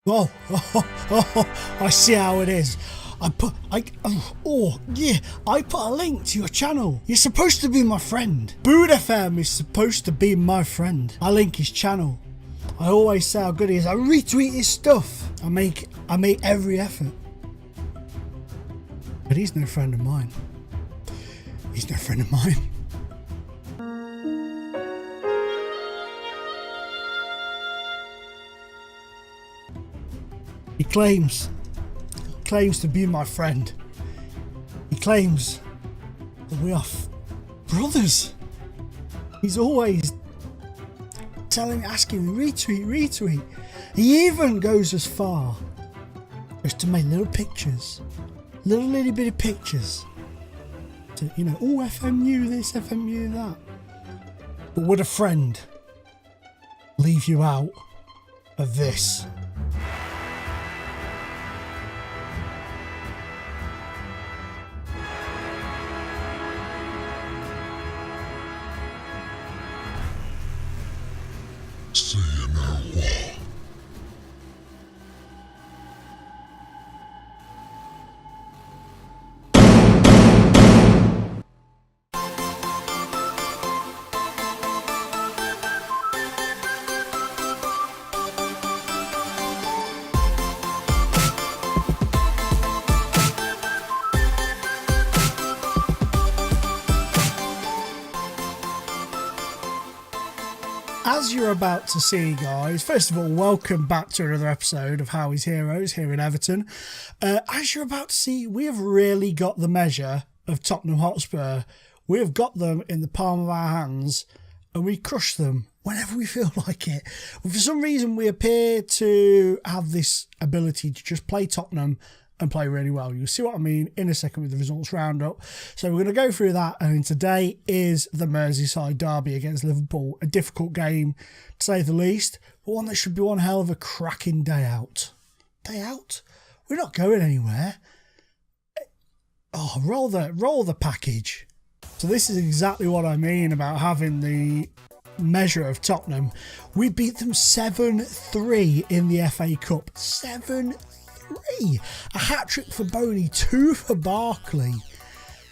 I see how it is. I put a link to your channel. You're supposed to be my friend. Boot FM is supposed to be my friend. I link his channel. I always say how good he is. I retweet his stuff. I make every effort. But he's no friend of mine. He's no friend of mine. He claims to be my friend. He claims that we are brothers. He's always asking me, retweet. He even goes as far as to make little pictures, little bitty pictures. To, FMU this, FMU that. But would a friend leave you out of this? So you know what? As you're about to see, guys, first of all, welcome back to another episode of Howy's Heroes here in Everton. As you're about to see, we have really got the measure of Tottenham Hotspur. We have got them in the palm of our hands and we crush them whenever we feel like it. But for some reason, we appear to have this ability to just play Tottenham and play really well. You'll see what I mean in a second with the results roundup. So we're going to go through that, and today is the Merseyside Derby against Liverpool. A difficult game, to say the least, but one that should be one hell of a cracking day out. Day out? We're not going anywhere. Oh, roll the package. So this is exactly what I mean about having the measure of Tottenham. We beat them 7-3 in the FA Cup. 7-3. A hat-trick for Boney, 2 for Barkley,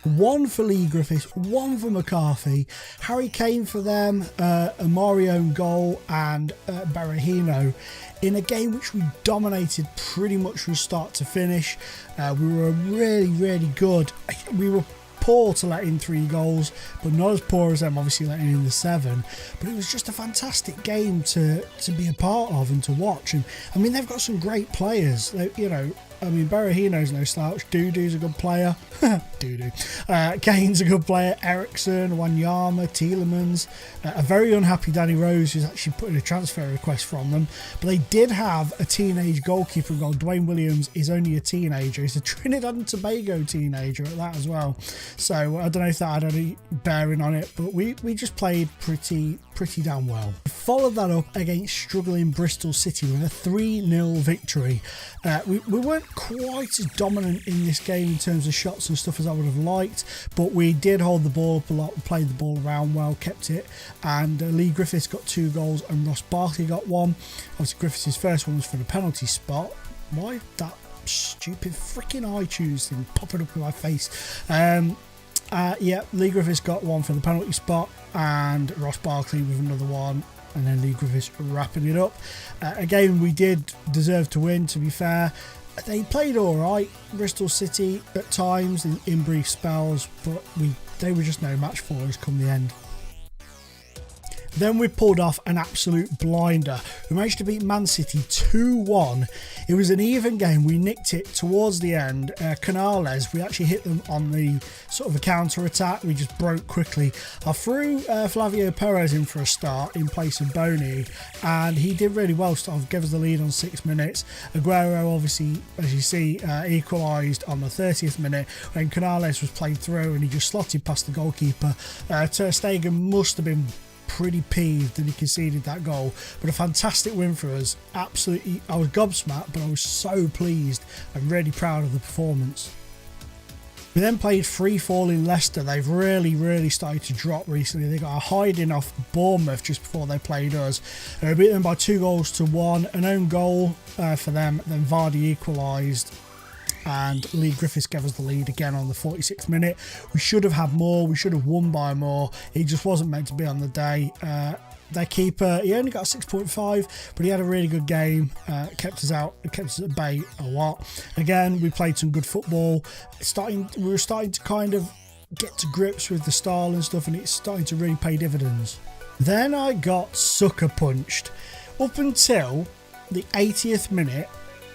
1 for Lee Griffiths, 1 for McCarthy, Harry Kane for them, a Mario goal, and Berahino in a game which we dominated pretty much from start to finish. We were really good. We were poor to let in 3 goals, but not as poor as them obviously letting in the 7. But it was just a fantastic game to be a part of and to watch. And I mean, they've got some great players. Berahino's no slouch. Dudu's a good player. Kane's a good player. Ericsson, Wanyama, Tielemans. A very unhappy Danny Rose, who's actually put in a transfer request from them. But they did have a teenage goalkeeper goal. Dwayne Williams is only a teenager. He's a Trinidad and Tobago teenager at that as well. So I don't know if that had any bearing on it, but we just played pretty damn well. We followed that up against struggling Bristol City with a 3-0 victory. We weren't quite as dominant in this game in terms of shots and stuff as I would have liked, but we did hold the ball up a lot, played the ball around well, kept it, and Lee Griffiths got 2 goals and Ross Barkley got 1. Obviously Griffiths' first one was for the penalty spot. Why that stupid freaking iTunes thing popping up in my face? Lee Griffiths got 1 for the penalty spot, and Ross Barkley with another one, and then Lee Griffiths wrapping it up. Again, we did deserve to win, to be fair. They played alright, Bristol City, at times in brief spells, but they were just no match for us come the end. Then we pulled off an absolute blinder. We managed to beat Man City 2-1. It was an even game. We nicked it towards the end. Canales, we actually hit them on the sort of a counter-attack. We just broke quickly. I threw Flavio Perez in for a start in place of Boney, and he did really well. Gave us the lead on 6 minutes. Aguero, obviously, as you see, equalised on the 30th minute when Canales was played through and he just slotted past the goalkeeper. Ter Stegen must have been pretty peeved that he conceded that goal, but a fantastic win for us. Absolutely, I was gobsmacked, but I was so pleased and really proud of the performance. We then played free fall in Leicester. They've really started to drop recently. They got a hiding off Bournemouth just before they played us. We beat them by 2-1, an own goal for them. Then Vardy equalised, and Lee Griffiths gave us the lead again on the 46th minute. We should have had more. We should have won by more. He just wasn't meant to be on the day. Their keeper, he only got a 6.5, but he had a really good game. Kept us at bay a lot. Again, we played some good football. We were starting to kind of get to grips with the style and stuff, and it's starting to really pay dividends. Then I got sucker punched. Up until the 80th minute,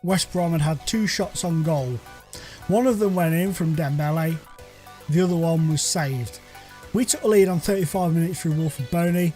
West Brom had 2 shots on goal. One of them went in from Dembele. The other one was saved. We took the lead on 35 minutes through Wilfred Boney.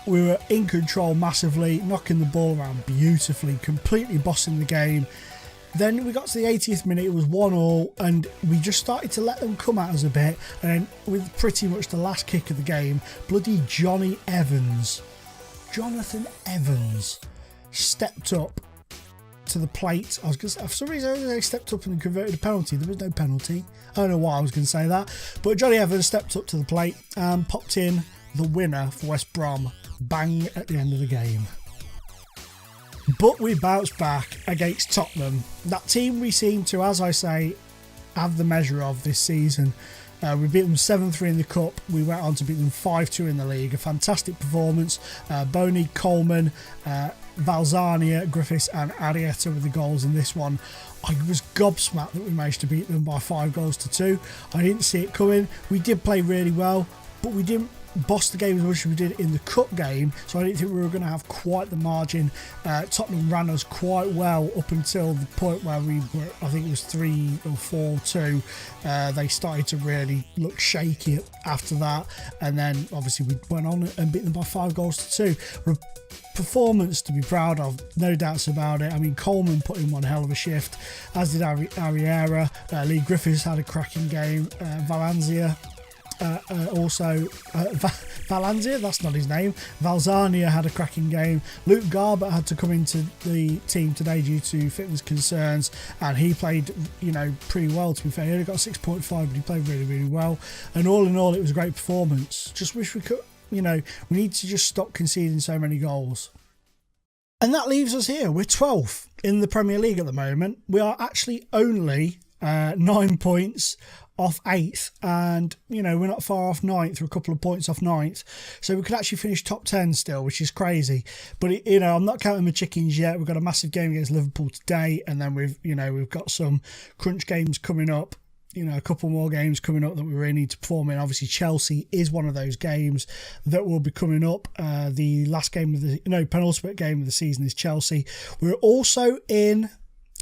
We were in control massively, knocking the ball around beautifully, completely bossing the game. Then we got to the 80th minute, it was 1-1, and we just started to let them come at us a bit. And then with pretty much the last kick of the game, bloody Jonathan Evans stepped up to the plate. I was going to say, for some reason they stepped up and converted a penalty. There was no penalty. I don't know why I was going to say that. But Johnny Evans stepped up to the plate and popped in the winner for West Brom. Bang at the end of the game. But we bounced back against Tottenham. That team we seem to, as I say, have the measure of this season. We beat them 7-3 in the Cup. We went on to beat them 5-2 in the league. A fantastic performance. Boney, Coleman, Valzania, Griffiths and Arietta with the goals in this one. I was gobsmacked that we managed to beat them by 5-2. I didn't see it coming. We did play really well, but we didn't boss the game as much as we did in the cup game, so I didn't think we were going to have quite the margin. Tottenham ran us quite well up until the point where we were, I think it was 3 or 4-2. They started to really look shaky after that, and then obviously we went on and beat them by 5-2. Performance to be proud of, no doubts about it. I mean, Coleman put in one hell of a shift, as did Ariera. Lee Griffiths had a cracking game. Valanzia Valanzia, that's not his name. Valzania had a cracking game. Luke Garbutt had to come into the team today due to fitness concerns, and he played, pretty well, to be fair. He only got 6.5, but he played really well. And all in all, it was a great performance. Just wish we could, we need to just stop conceding so many goals. And that leaves us here. We're 12th in the Premier League at the moment. We are actually only 9 points off 8th, and we're not far off 9th. We're a couple of points off 9th, so we could actually finish top 10 still, which is crazy. But I'm not counting the chickens yet. We've got a massive game against Liverpool today, and then we've got some crunch games coming up. A couple more games coming up that we really need to perform in. Obviously, Chelsea is one of those games that will be coming up. The last game of penultimate game of the season is Chelsea. We're also in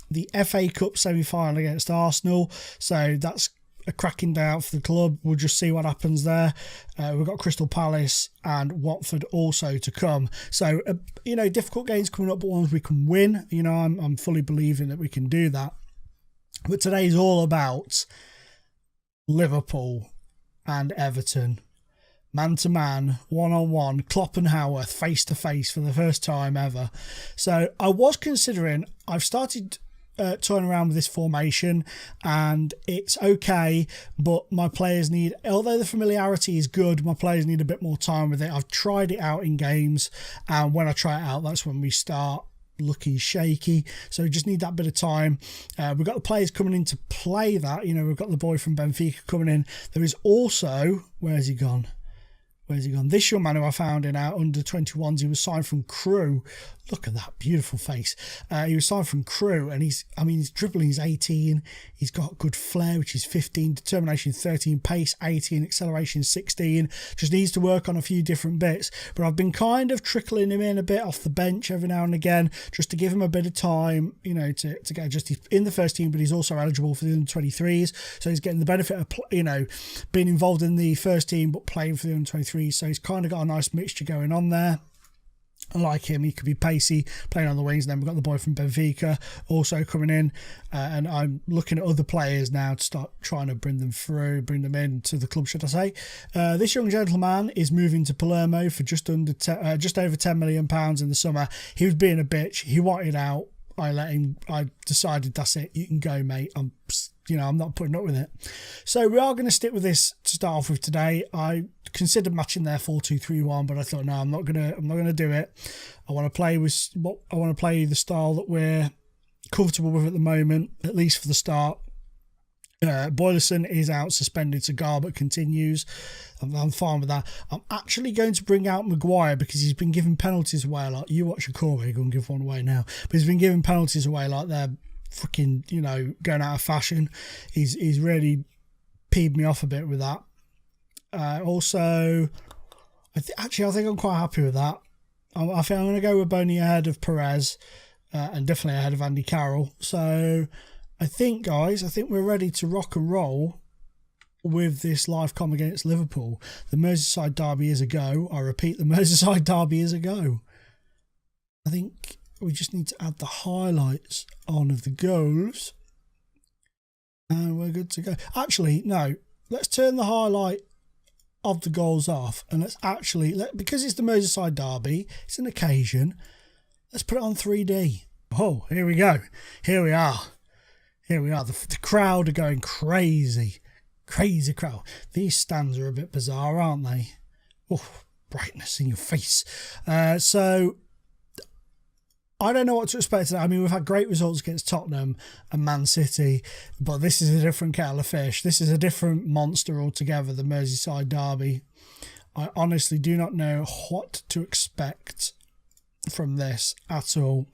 the FA Cup semi-final against Arsenal, so that's a cracking day out for the club. We'll just see what happens there. We've got Crystal Palace and Watford also to come. So, difficult games coming up, but ones we can win. I'm fully believing that we can do that. But today's all about Liverpool and Everton. Man-to-man, one-on-one, Klopp and Howarth, face-to-face for the first time ever. So I was considering, I've started toying around with this formation, and it's okay, but my players need, although the familiarity is good, my players need a bit more time with it. I've tried it out in games, and when I try it out, that's when we start looking shaky, so we just need that bit of time. We've got the players coming in to play that. We've got the boy from Benfica coming in. There is also, where's he gone? This young man who I found in our under 21s, he was signed from Crewe. Look at that beautiful face. He was signed from Crewe, and he's dribbling, he's 18. He's got good flair, which is 15, determination 13, pace 18, acceleration 16. Just needs to work on a few different bits. But I've been kind of trickling him in a bit off the bench every now and again, just to give him a bit of time, to get just in the first team, but he's also eligible for the under 23s. So he's getting the benefit of, being involved in the first team, but playing for the under 23s. So he's kind of got a nice mixture going on there. I like him. He could be pacey, playing on the wings. And then we've got the boy from Benfica also coming in. And I'm looking at other players now to start trying to bring them in to the club, should I say. This young gentleman is moving to Palermo for just over £10 million in the summer. He was being a bitch. He wanted out. I decided, that's it. You can go, mate. I'm I'm not putting up with it. So we are going to stick with this to start off with today. I considered matching their 4-2-3-1, but I thought, no, I'm not gonna do it. I want to play the style that we're comfortable with at the moment, at least for the start. Boylerson is out suspended, so Garbutt continues. I'm fine with that. I'm actually going to bring out Maguire because he's been giving penalties away. Like, you watch a Crewe, go and give one away now. But he's been giving penalties away like they're freaking, going out of fashion. He's really peed me off a bit with that. Also, I think I'm quite happy with that. I think I'm going to go with Boney ahead of Perez and definitely ahead of Andy Carroll. So I think, guys, we're ready to rock and roll with this live com against Liverpool. The Merseyside Derby is a go. I repeat, the Merseyside Derby is a go. I think we just need to add the highlights on of the goals. And we're good to go. Actually, no. Let's turn the highlight of the goals off. And because it's the Merseyside Derby, it's an occasion, let's put it on 3D. Oh, here we go. Here we are. The crowd are going crazy. Crazy crowd. These stands are a bit bizarre, aren't they? Oh, brightness in your face. So, I don't know what to expect today. I mean, we've had great results against Tottenham and Man City, but this is a different kettle of fish. This is a different monster altogether, the Merseyside Derby. I honestly do not know what to expect from this at all.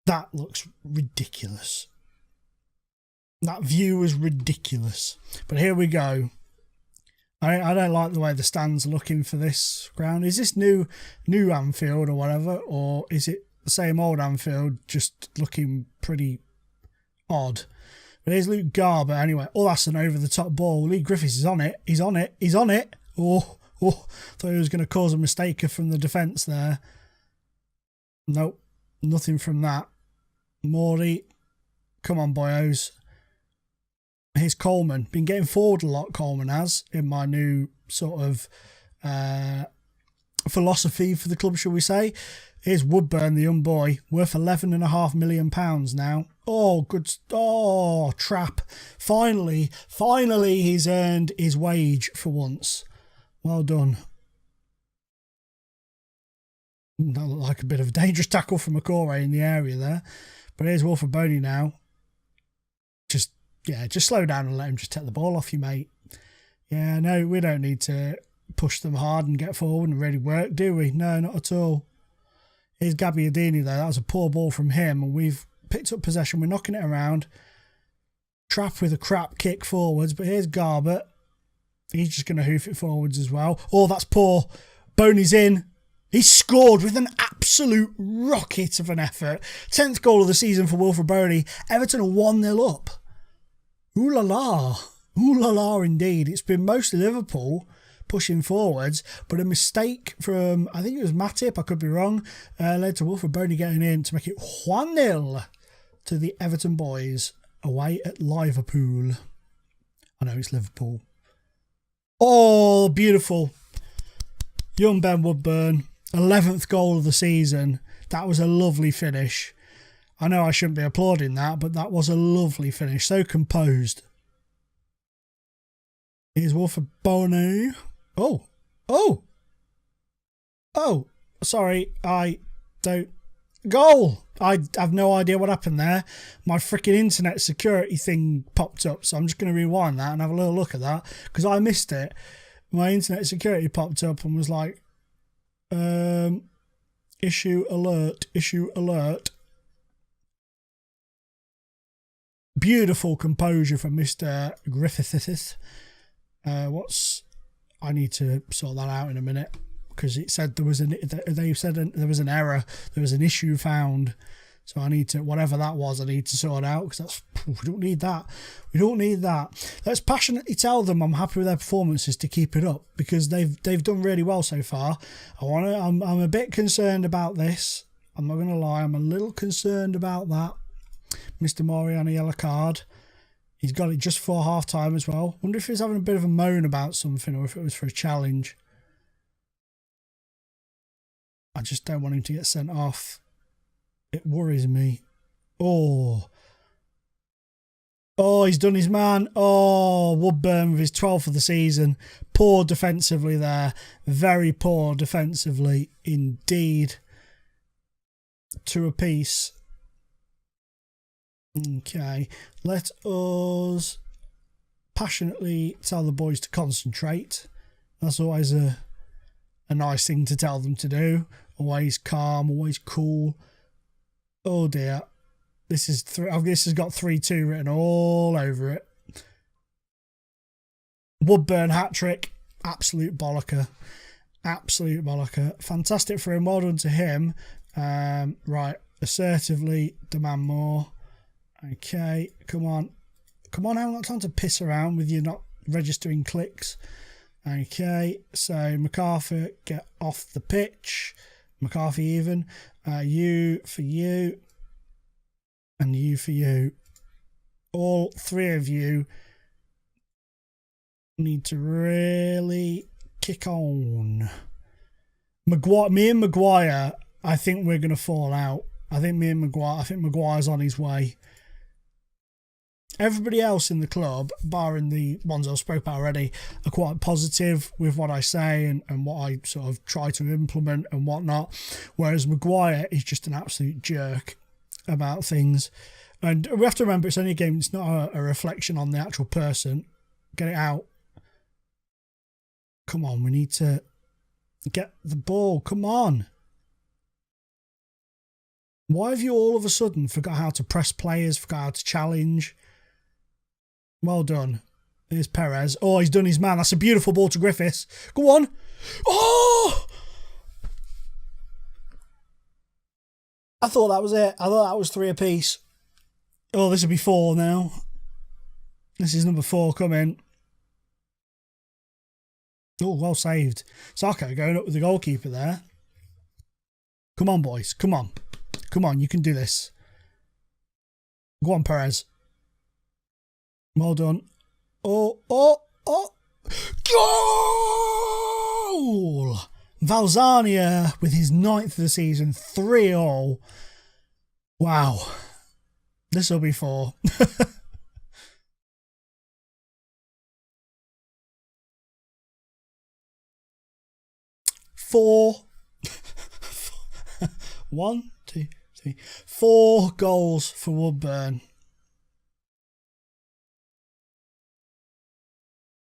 That looks ridiculous. That view was ridiculous. But here we go. I don't like the way the stands are looking for this ground. Is this new Anfield or whatever? Or is it the same old Anfield just looking pretty odd? But here's Luke Garbutt anyway. Oh, that's an over-the-top ball. Lee Griffiths is on it. He's on it. Oh, thought he was going to cause a mistake from the defence there. Nope, nothing from that. Morley, come on, boyos. Here's Coleman. Been getting forward a lot, Coleman has, in my new sort of philosophy for the club, shall we say. Here's Woodburn, the young boy, worth £11.5 million now. Oh, good. Oh, trap. Finally, he's earned his wage for once. Well done. That looked like a bit of a dangerous tackle from McCoy in the area there. But here's Wilfred Boney now. Just slow down and let him just take the ball off you, mate. Yeah, no, we don't need to push them hard and get forward and really work, do we? No, not at all. Here's Gabbiadini there. That was a poor ball from him, and we've picked up possession. We're knocking it around. Trap with a crap kick forwards, but here's Garbutt. He's just going to hoof it forwards as well. Oh, that's poor. Boney's in. He scored with an absolute rocket of an effort. 10th goal of the season for Wilfred Boney. Everton are 1-0 up. Ooh la la. Ooh la la indeed. It's been mostly Liverpool pushing forwards, but a mistake from, I think it was Matip, I could be wrong, led to Wilfred Boney getting in to make it 1-0 to the Everton boys away at Liverpool. I know it's Liverpool. Oh, beautiful. Young Ben Woodburn. 11th goal of the season. That was a lovely finish. I know I shouldn't be applauding that, but that was a lovely finish. So composed. Here's Wilfred Boney. Oh. Sorry, I don't... Goal! I have no idea what happened there. My freaking internet security thing popped up, so I'm just going to rewind that and have a little look at that, because I missed it. My internet security popped up and was like, issue alert. Beautiful composure from Mr. Griffiths. I need to sort that out in a minute, because it said there was there was an error, there was an issue found. So I need to, whatever that was, I need to sort out, because we don't need that. We don't need that. Let's passionately tell them I'm happy with their performances to keep it up, because they've done really well so far. I'm a bit concerned about this. I'm not going to lie. I'm a little concerned about that. Mr. Mori on a yellow card. He's got it just for half time as well. Wonder if he's having a bit of a moan about something, or if it was for a challenge. I just don't want him to get sent off. It worries me. Oh, Oh, he's done his man. Oh, Woodburn with his 12th of the season. Poor defensively there. Very poor defensively indeed. 2 apiece. Okay, let us passionately tell the boys to concentrate. That's always a nice thing to tell them to do. Always calm, always cool. Oh dear. This has got 3-2 written all over it. Woodburn hat-trick. Absolute bollocker. Absolute bollocker. Fantastic for him. Well done to him. Right. Assertively demand more. Okay. Come on. Come on. I haven't got time to piss around with you not registering clicks. Okay. So, MacArthur, get off the pitch. McCarthy even. You for you. And you for you. All 3 of you need to really kick on. Me and Maguire, I think we're going to fall out. I think Maguire's on his way. Everybody else in the club, barring the ones I spoke about already, are quite positive with what I say and what I sort of try to implement and whatnot. Whereas Maguire is just an absolute jerk about things. And we have to remember it's only a game, it's not a reflection on the actual person. Get it out. Come on, we need to get the ball. Come on. Why have you all of a sudden forgot how to press players, forgot how to challenge? Well done. Here's Perez. Oh, he's done his man. That's a beautiful ball to Griffiths. Go on. Oh! I thought that was it. I thought that was 3 apiece. Oh, this will be 4 now. This is number 4 coming. Oh, well saved. Saka going up with the goalkeeper there. Come on, boys. Come on. Come on, you can do this. Go on, Perez. Well done. Oh. Goal! Valzania with his 9th of the season, 3-all. Wow. This will be 4. 4. 1, 2, 3, 4 goals for Woodburn.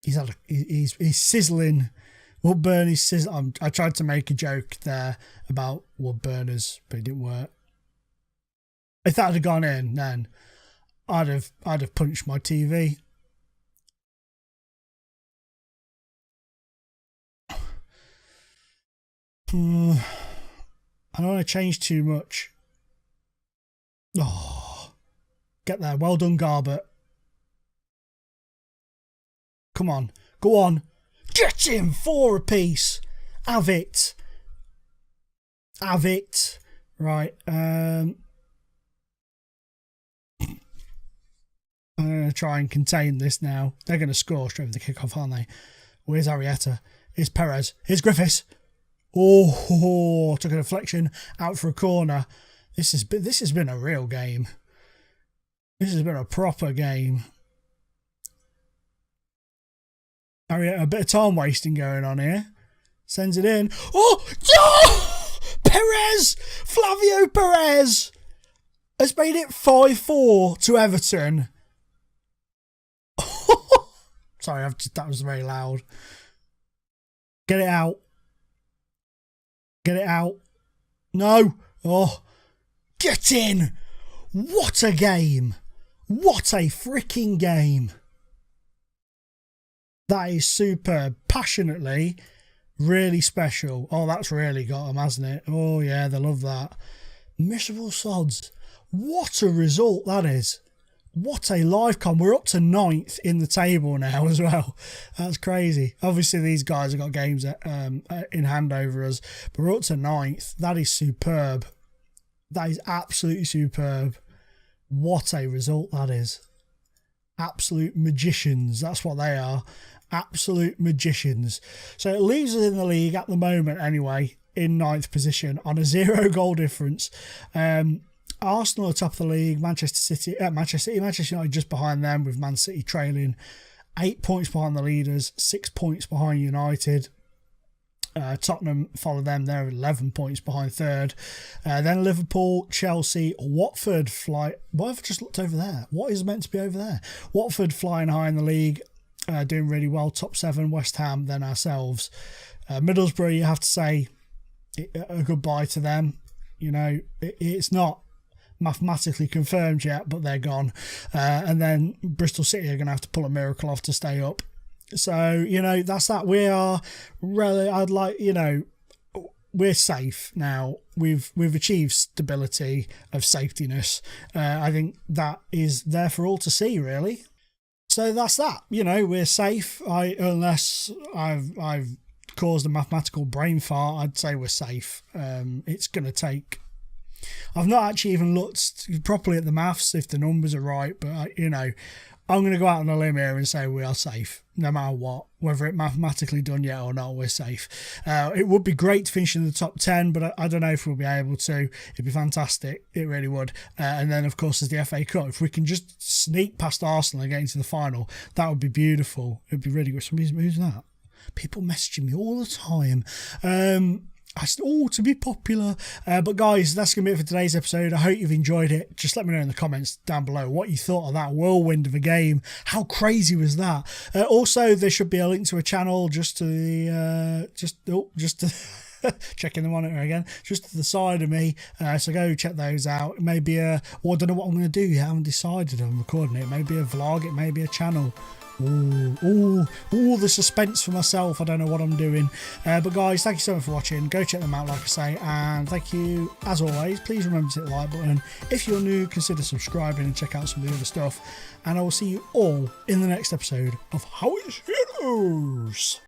He's sizzling. Woodburn is sizzling. I tried to make a joke there about Woodburners, but it didn't work. If that had gone in, then I'd have punched my TV. I don't want to change too much. Oh, get there. Well done, Garbett. Come on. Go on. Get him! 4 apiece. Have it. Have it. Right. I'm going to try and contain this now. They're going to score straight with the kickoff, aren't they? Where's Arietta? Here's Perez. Here's Griffiths. Oh, took a deflection out for a corner. This has been a real game. This has been a proper game. Arietta, a bit of time wasting going on here. Sends it in. Oh! Perez! Flavio Perez has made it 5-4 to Everton. Sorry, that was very loud. Get it out. Get it out. No. Oh. Get in. What a game. What a freaking game. That is superb. Passionately, really special. Oh, that's really got them, hasn't it? Oh, yeah, they love that. Miserable sods. What a result that is. What a live con. We're up to 9th in the table now as well. That's crazy. Obviously, these guys have got games in hand over us, but we're up to 9th. That is superb. That is absolutely superb. What a result that is. Absolute magicians. That's what they are. Absolute magicians. So it leaves us in the league at the moment anyway, in 9th position on a 0 goal difference. Arsenal are top of the league. Manchester United just behind them, with Man City trailing 8 points behind the leaders, 6 points behind United. Tottenham follow them, they're 11 points behind third. Then Liverpool, Chelsea, Watford what have I just looked over there? What is meant to be over there? Watford flying high in the league, doing really well, top 7, West Ham, then ourselves. Middlesbrough, you have to say a goodbye to them. You know, it's not mathematically confirmed yet, but they're gone. And then Bristol City are going to have to pull a miracle off to stay up. So, you know, that's that. We are really, we're safe now. We've achieved stability of safetiness. I think that is there for all to see, really. So that's that. You know, we're safe. Unless I've caused a mathematical brain fart, I'd say we're safe. It's going to take... I've not actually even looked properly at the maths if the numbers are right, but, I'm going to go out on a limb here and say we are safe, no matter what. Whether it's mathematically done yet or not, we're safe. It would be great to finish in the top 10, but I don't know if we'll be able to. It'd be fantastic. It really would. And then, of course, there's the FA Cup. If we can just sneak past Arsenal and get into the final, that would be beautiful. It would be really good. Who's that? People messaging me all the time. To be popular. But guys, that's going to be it for today's episode. I hope you've enjoyed it. Just let me know in the comments down below what you thought of that whirlwind of a game. How crazy was that? Also, there should be a link to a channel just to the... checking the monitor again, just to the side of me, so go check those out. Maybe I don't know what I'm going to do yet. I haven't decided. I'm recording it. Maybe a vlog, it may be a channel. Ooh, the suspense for myself. I don't know what I'm doing. But guys, thank you so much for watching. Go check them out, like I say, and thank you as always. Please remember to hit the like button. If you're new, consider subscribing and check out some of the other stuff, and I will see you all in the next episode of Howy's Heroes.